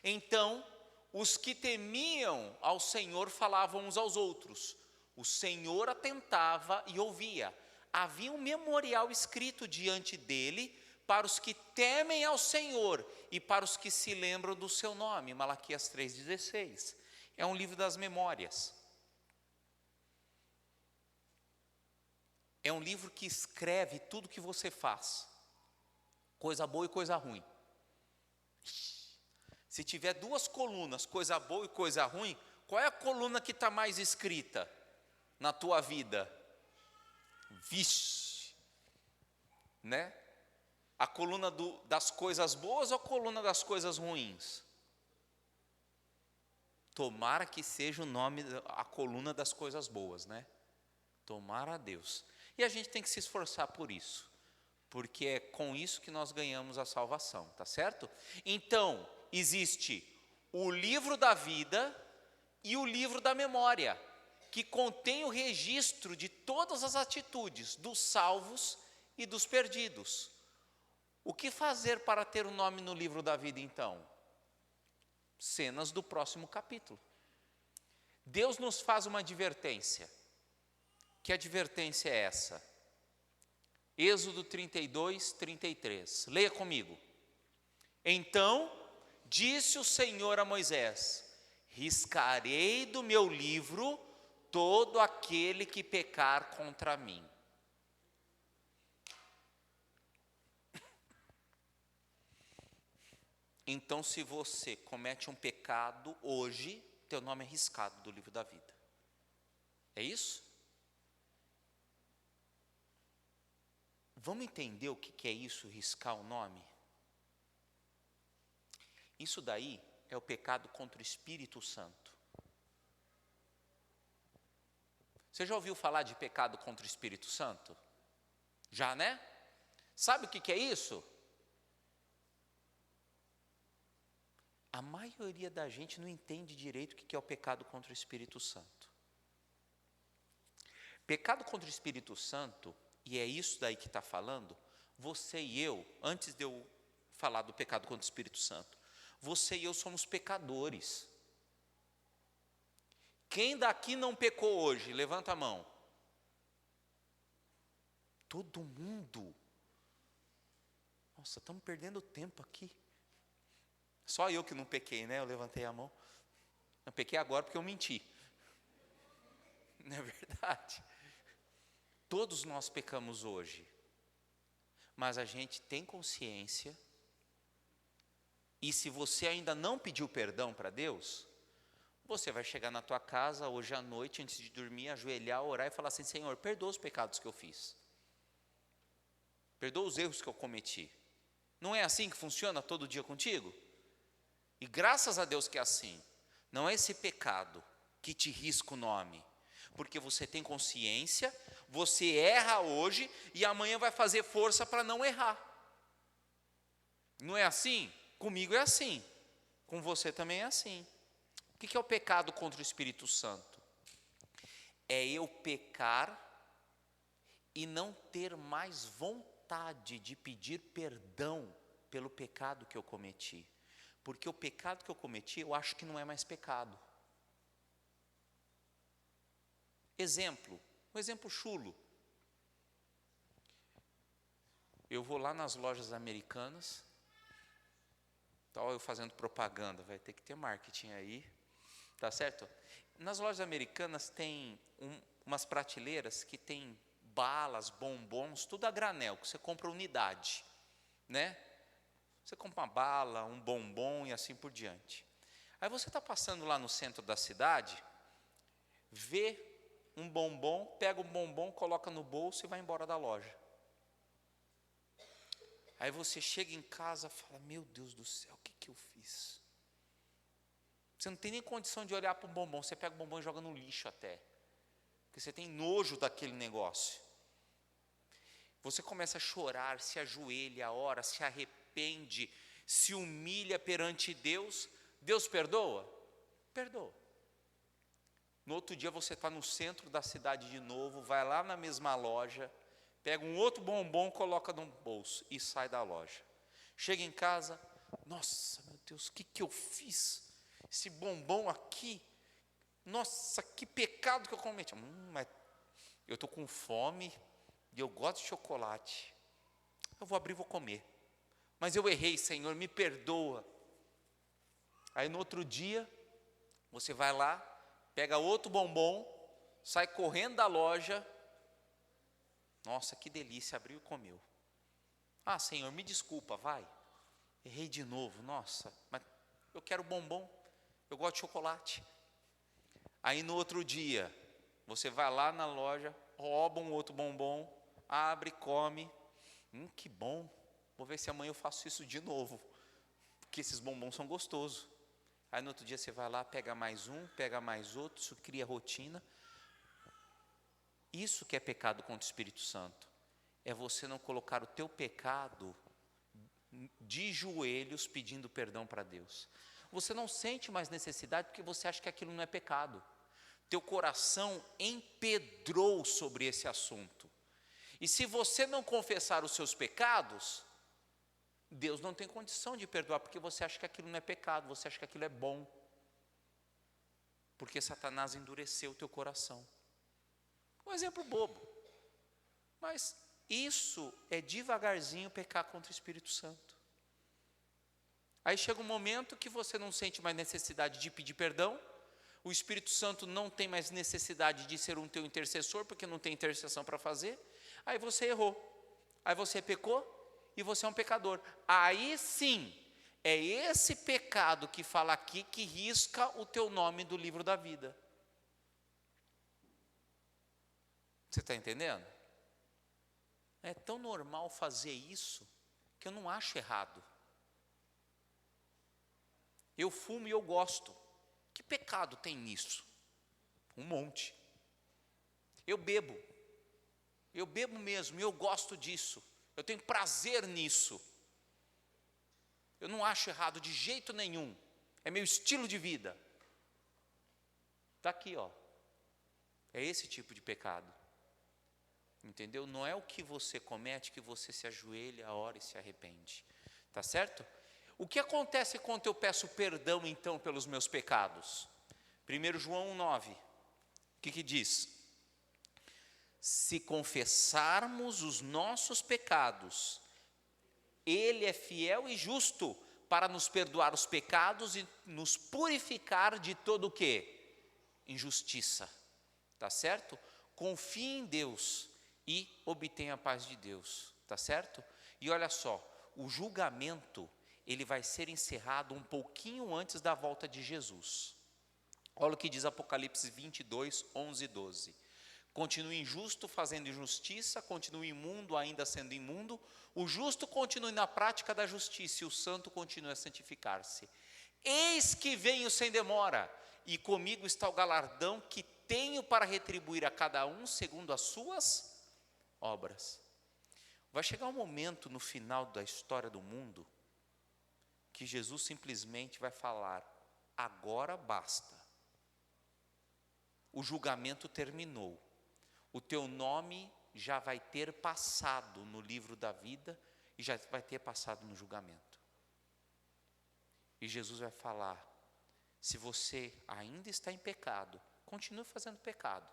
Então, os que temiam ao Senhor falavam uns aos outros. O Senhor atentava e ouvia. Havia um memorial escrito diante dele para os que temem ao Senhor e para os que se lembram do seu nome. Malaquias 3,16. É um livro das memórias. É um livro que escreve tudo que você faz. Coisa boa e coisa ruim. Se tiver duas colunas, coisa boa e coisa ruim, qual é a coluna que está mais escrita na tua vida? Vixe, né? A coluna das coisas boas ou a coluna das coisas ruins? Tomara que seja o nome, a coluna das coisas boas, né? Tomara a Deus. E a gente tem que se esforçar por isso, porque é com isso que nós ganhamos a salvação, tá certo? Então, existe o livro da vida e o livro da memória, que contém o registro de todas as atitudes dos salvos e dos perdidos. O que fazer para ter o nome no livro da vida, então? Cenas do próximo capítulo. Deus nos faz uma advertência. Que advertência é essa? Êxodo 32, 33. Leia comigo. Então disse o Senhor a Moisés: riscarei do meu livro todo aquele que pecar contra mim. Então, se você comete um pecado hoje, teu nome é riscado do livro da vida. É isso? Vamos entender o que é isso, riscar o nome? Isso daí é o pecado contra o Espírito Santo. Você já ouviu falar de pecado contra o Espírito Santo? Já, né? Sabe o que é isso? A maioria da gente não entende direito o que é o pecado contra o Espírito Santo. Pecado contra o Espírito Santo, e é isso daí que está falando, você e eu, antes de eu falar do pecado contra o Espírito Santo, você e eu somos pecadores. Quem daqui não pecou hoje? Levanta a mão. Todo mundo. Nossa, estamos perdendo tempo aqui. Só eu que não pequei, né? Eu levantei a mão. Eu pequei agora porque eu menti. Não é verdade? Todos nós pecamos hoje. Mas a gente tem consciência. E se você ainda não pediu perdão para Deus, você vai chegar na tua casa hoje à noite, antes de dormir, ajoelhar, orar e falar assim: Senhor, perdoa os pecados que eu fiz. Perdoa os erros que eu cometi. Não é assim que funciona todo dia contigo? E graças a Deus que é assim. Não é esse pecado que te risca o nome. Porque você tem consciência, você erra hoje e amanhã vai fazer força para não errar. Não é assim? Comigo é assim. Com você também é assim. O que é o pecado contra o Espírito Santo? É eu pecar e não ter mais vontade de pedir perdão pelo pecado que eu cometi. Porque o pecado que eu cometi, eu acho que não é mais pecado. Exemplo, um exemplo chulo. Eu vou lá nas lojas americanas, tal, eu fazendo propaganda, vai ter que ter marketing aí, tá certo? Nas lojas americanas tem umas prateleiras que tem balas, bombons, tudo a granel, que você compra unidade, né? Você compra uma bala, um bombom e assim por diante. Aí você está passando lá no centro da cidade, vê um bombom, pega o bombom, coloca no bolso e vai embora da loja. Aí você chega em casa e fala, meu Deus do céu, o que eu fiz? Você não tem nem condição de olhar para o bombom, você pega o bombom e joga no lixo até. Porque você tem nojo daquele negócio. Você começa a chorar, se ajoelha, ora, se arrepende, se humilha perante Deus. Deus perdoa? Perdoa. No outro dia você está no centro da cidade de novo, vai lá na mesma loja, pega um outro bombom, coloca no bolso e sai da loja. Chega em casa, nossa, meu Deus, o que eu fiz? Esse bombom aqui, nossa, que pecado que eu cometi. Mas eu estou com fome e eu gosto de chocolate. Eu vou abrir e vou comer. Mas eu errei, Senhor, me perdoa. Aí no outro dia, você vai lá, pega outro bombom, sai correndo da loja. Nossa, que delícia, abriu e comeu. Ah, Senhor, me desculpa, vai. Errei de novo, nossa, mas eu quero bombom, eu gosto de chocolate. Aí no outro dia, você vai lá na loja, rouba um outro bombom, abre, come. Que bom, vou ver se amanhã eu faço isso de novo, porque esses bombons são gostosos. Aí no outro dia você vai lá, pega mais um, pega mais outro, isso cria rotina. Isso que é pecado contra o Espírito Santo, é você não colocar o teu pecado de joelhos pedindo perdão para Deus. Você não sente mais necessidade porque você acha que aquilo não é pecado. Teu coração empedrou sobre esse assunto. E se você não confessar os seus pecados, Deus não tem condição de perdoar, porque você acha que aquilo não é pecado, você acha que aquilo é bom. Porque Satanás endureceu o teu coração. Um exemplo bobo. Mas isso é devagarzinho pecar contra o Espírito Santo. Aí chega um momento que você não sente mais necessidade de pedir perdão, o Espírito Santo não tem mais necessidade de ser um teu intercessor, porque não tem intercessão para fazer, aí você errou, aí você pecou e você é um pecador. Aí sim, é esse pecado que fala aqui que risca o teu nome do livro da vida. Você está entendendo? É tão normal fazer isso, que eu não acho errado. Eu fumo e eu gosto. Que pecado tem nisso? Um monte. Eu bebo mesmo, e eu gosto disso. Eu tenho prazer nisso. Eu não acho errado de jeito nenhum. É meu estilo de vida. Está aqui, ó. É esse tipo de pecado. Entendeu? Não é o que você comete que você se ajoelha, ora e se arrepende. Tá certo? O que acontece quando eu peço perdão, então, pelos meus pecados? 1 João 9, o que diz? Se confessarmos os nossos pecados, Ele é fiel e justo para nos perdoar os pecados e nos purificar de todo o quê? Injustiça. Tá certo? Confie em Deus e obtenha a paz de Deus. Tá certo? E olha só, o julgamento, ele vai ser encerrado um pouquinho antes da volta de Jesus. Olha o que diz Apocalipse 22, 11 e 12. Continue injusto fazendo injustiça, continue imundo ainda sendo imundo, o justo continue na prática da justiça e o santo continue a santificar-se. Eis que venho sem demora, e comigo está o galardão que tenho para retribuir a cada um segundo as suas obras. Vai chegar um momento no final da história do mundo, que Jesus simplesmente vai falar, agora basta. O julgamento terminou. O teu nome já vai ter passado no livro da vida e já vai ter passado no julgamento. E Jesus vai falar, se você ainda está em pecado, continue fazendo pecado,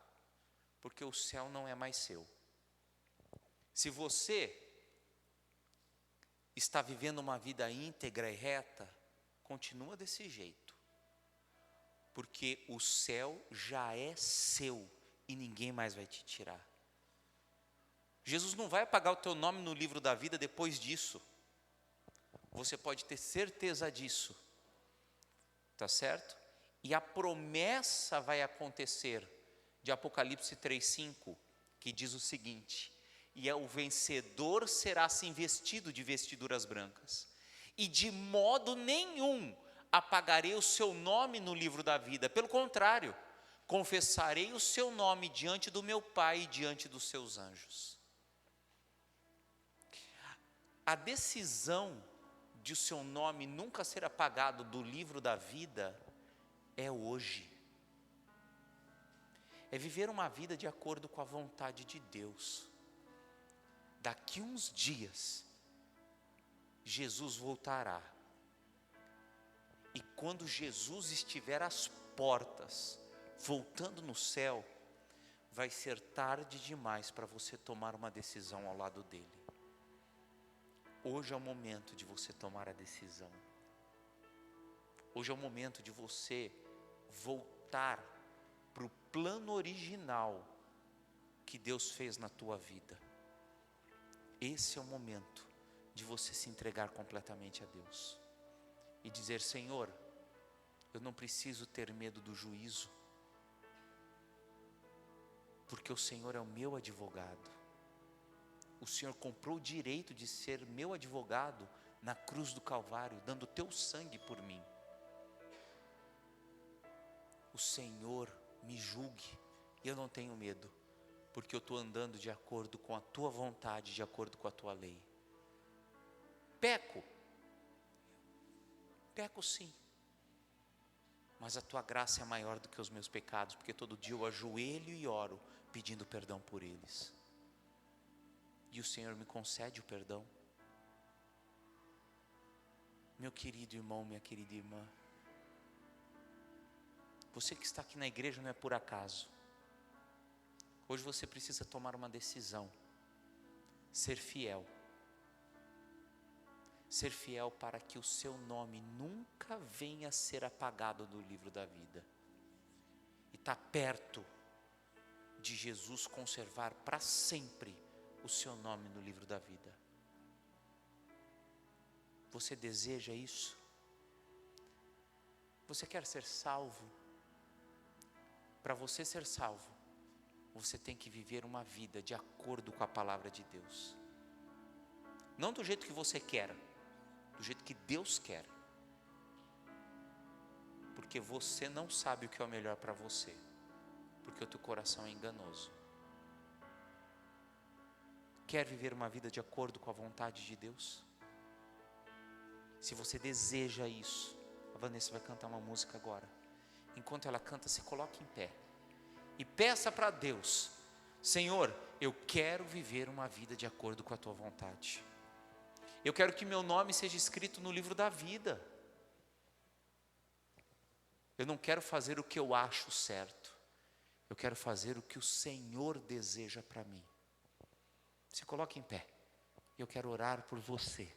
porque o céu não é mais seu. Se você está vivendo uma vida íntegra e reta, continua desse jeito, porque o céu já é seu e ninguém mais vai te tirar. Jesus não vai apagar o teu nome no livro da vida depois disso. Você pode ter certeza disso. Tá certo? E a promessa vai acontecer de Apocalipse 3:5, que diz o seguinte: e o vencedor será assim vestido de vestiduras brancas, e de modo nenhum apagarei o seu nome no livro da vida, pelo contrário, confessarei o seu nome diante do meu Pai e diante dos seus anjos. A decisão de o seu nome nunca ser apagado do livro da vida é hoje. É viver uma vida de acordo com a vontade de Deus. Daqui uns dias, Jesus voltará. E quando Jesus estiver às portas, voltando no céu, vai ser tarde demais para você tomar uma decisão ao lado dele. Hoje é o momento de você tomar a decisão. Hoje é o momento de você voltar para o plano original que Deus fez na tua vida. Esse é o momento de você se entregar completamente a Deus e dizer: Senhor, eu não preciso ter medo do juízo, porque o Senhor é o meu advogado. O Senhor comprou o direito de ser meu advogado na cruz do Calvário, dando o teu sangue por mim. O Senhor me julgue, e eu não tenho medo, porque eu estou andando de acordo com a tua vontade, de acordo com a tua lei. Peco sim, mas a tua graça é maior do que os meus pecados, porque todo dia eu ajoelho e oro, pedindo perdão por eles. E o Senhor me concede o perdão. Meu querido irmão, minha querida irmã, você que está aqui na igreja não é por acaso. Hoje você precisa tomar uma decisão, ser fiel. Ser fiel para que o seu nome nunca venha a ser apagado do livro da vida. E está perto de Jesus conservar para sempre o seu nome no livro da vida. Você deseja isso? Você quer ser salvo? Para você ser salvo, você tem que viver uma vida de acordo com a palavra de Deus. Não do jeito que você quer, do jeito que Deus quer. Porque você não sabe o que é o melhor para você, porque o teu coração é enganoso. Quer viver uma vida de acordo com a vontade de Deus? Se você deseja isso, a Vanessa vai cantar uma música agora. Enquanto ela canta, se coloque em pé e peça para Deus: Senhor, eu quero viver uma vida de acordo com a tua vontade. Eu quero que meu nome seja escrito no livro da vida. Eu não quero fazer o que eu acho certo, eu quero fazer o que o Senhor deseja para mim. Se coloque em pé. Eu quero orar por você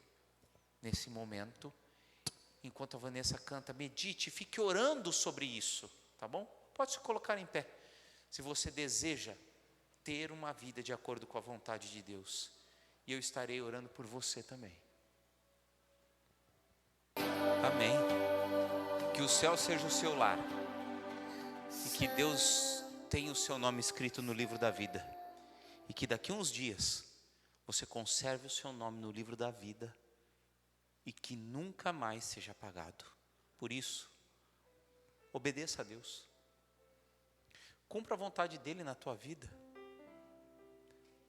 nesse momento. Enquanto a Vanessa canta, medite, fique orando sobre isso, tá bom? Pode se colocar em pé. Se você deseja ter uma vida de acordo com a vontade de Deus, e eu estarei orando por você também. Amém. Que o céu seja o seu lar, e que Deus tenha o seu nome escrito no livro da vida, e que daqui a uns dias você conserve o seu nome no livro da vida, e que nunca mais seja apagado. Por isso, obedeça a Deus, cumpra a vontade dEle na tua vida.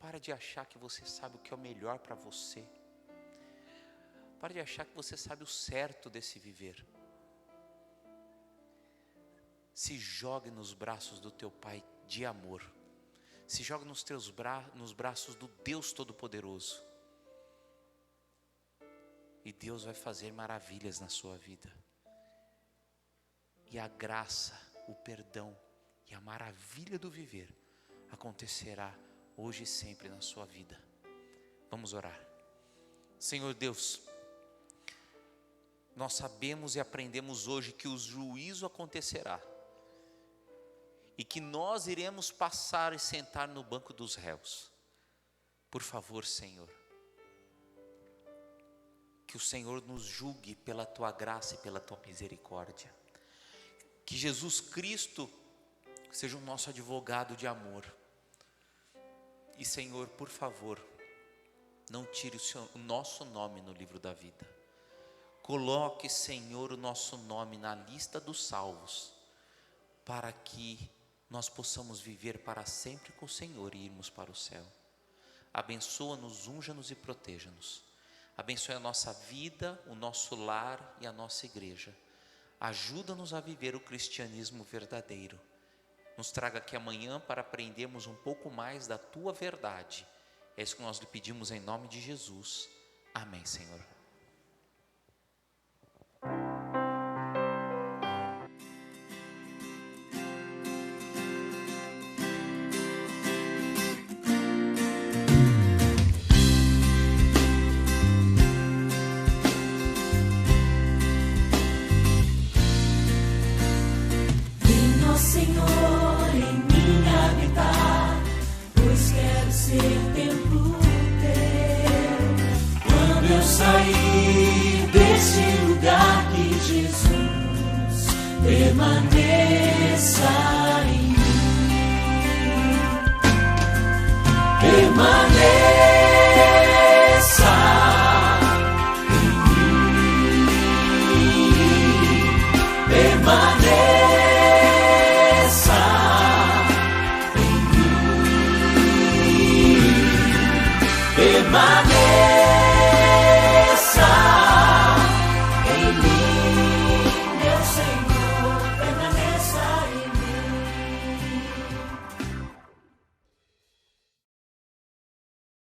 Para de achar que você sabe o que é o melhor para você. Para de achar que você sabe o certo desse viver. Se jogue nos braços do teu Pai de amor. Se jogue nos braços do Deus Todo-Poderoso. E Deus vai fazer maravilhas na sua vida. E a graça, o perdão e a maravilha do viver acontecerá hoje e sempre na sua vida. Vamos orar. Senhor Deus, nós sabemos e aprendemos hoje que o juízo acontecerá, e que nós iremos passar e sentar no banco dos réus. Por favor, Senhor, que o Senhor nos julgue pela tua graça e pela tua misericórdia. Que Jesus Cristo seja o nosso advogado de amor. E Senhor, por favor, não tire o nosso nome no livro da vida. Coloque, Senhor, o nosso nome na lista dos salvos, para que nós possamos viver para sempre com o Senhor e irmos para o céu. Abençoa-nos, unja-nos e proteja-nos. Abençoe a nossa vida, o nosso lar e a nossa igreja. Ajuda-nos a viver o cristianismo verdadeiro. Nos traga aqui amanhã para aprendermos um pouco mais da Tua verdade. É isso que nós lhe pedimos em nome de Jesus. Amém, Senhor. Senhor, em mim habitar, pois quero ser templo teu. Quando eu sair deste lugar, que Jesus permaneça